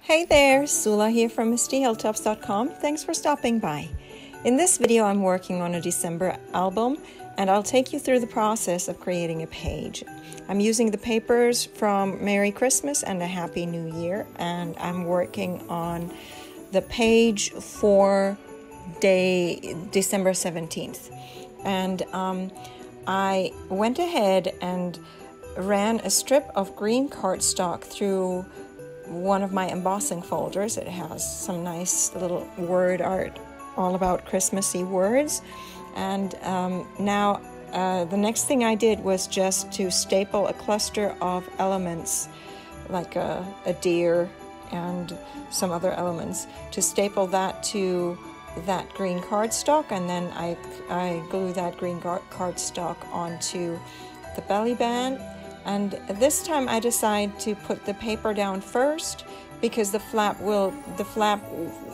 Hey there, Sula here from MistyHilltops.com. Thanks for stopping by. In this video, I'm working on a December album, and I'll take you through the process of creating a page. I'm using the papers from Merry Christmas and a Happy New Year, and I'm working on the page for December 17th. And I went ahead and ran a strip of green cardstock through one of my embossing folders. It has some nice little word art all about Christmassy words. And now the next thing I did was just to staple a cluster of elements like a deer and some other elements, to staple that to that green cardstock, and then I glue that green cardstock onto the belly band. And this time I decide to put the paper down first, because the flap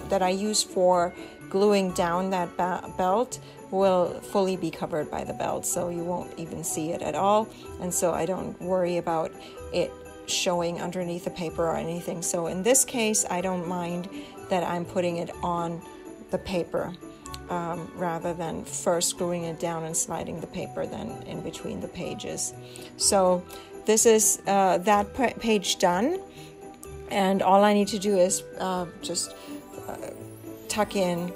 that I use for gluing down that belt will fully be covered by the belt, so you won't even see it at all, and so I don't worry about it showing underneath the paper or anything. So in this case, I don't mind that I'm putting it on the paper rather than first gluing it down and sliding the paper then in between the pages. So this is that page done, and all I need to do is just tuck in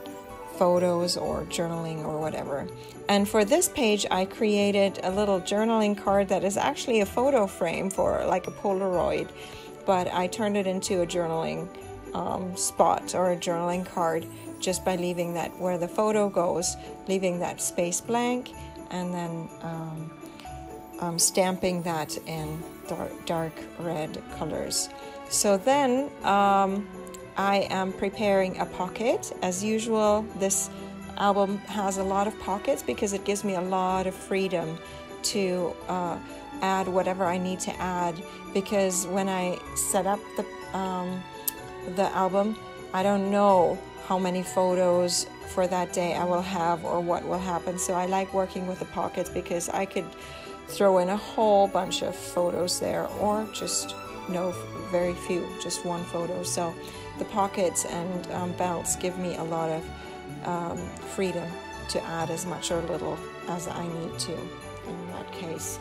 photos or journaling or whatever. And for this page, I created a little journaling card that is actually a photo frame for like a Polaroid, but I turned it into a journaling spot or a journaling card just by leaving that where the photo goes, leaving that space blank, and then stamping that in dark red colors. So then I am preparing a pocket. As usual, this album has a lot of pockets because it gives me a lot of freedom to add whatever I need to add, because when I set up the album, I don't know how many photos for that day I will have or what will happen. So I like working with the pockets because I could throw in a whole bunch of photos there, or just very few, just one photo. So the pockets and belts give me a lot of freedom to add as much or little as I need to in that case.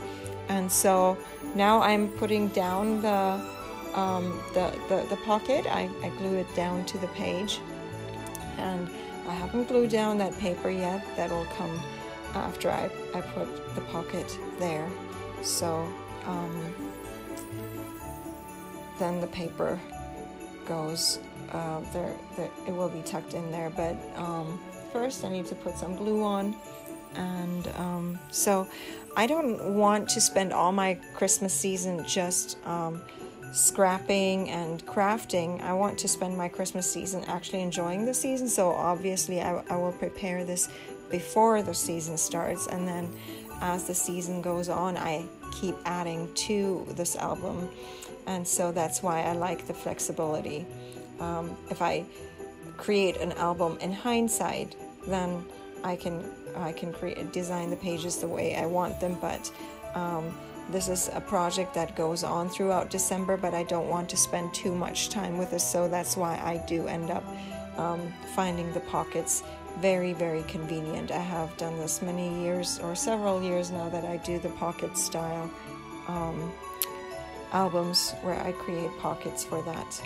And so now I'm putting down the pocket. I glue it down to the page, and I haven't glued down that paper yet. That will come after I put the pocket there. So then the paper goes there, it will be tucked in there, but first I need to put some glue on. And so I don't want to spend all my Christmas season just scrapping and crafting. I want to spend my Christmas season actually enjoying the season. So obviously I will prepare this before the season starts, and then as the season goes on, I keep adding to this album. And so that's why I like the flexibility. If I create an album in hindsight, then I can design the pages the way I want them, but this is a project that goes on throughout December, but I don't want to spend too much time with this, so that's why I do end up finding the pockets very, very convenient. I have done this many years, or several years now, that I do the pocket style albums where I create pockets for that.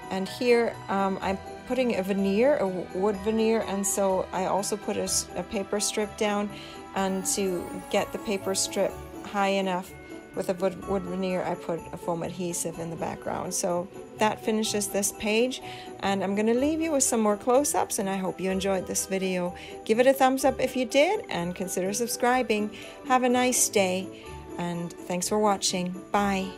And here I'm putting a veneer, a wood veneer, and so I also put a paper strip down, and to get the paper strip high enough with a wood veneer, I put a foam adhesive in the background. So that finishes this page, and I'm going to leave you with some more close-ups, and I hope you enjoyed this video. Give it a thumbs up if you did, and consider subscribing. Have a nice day, and thanks for watching. Bye.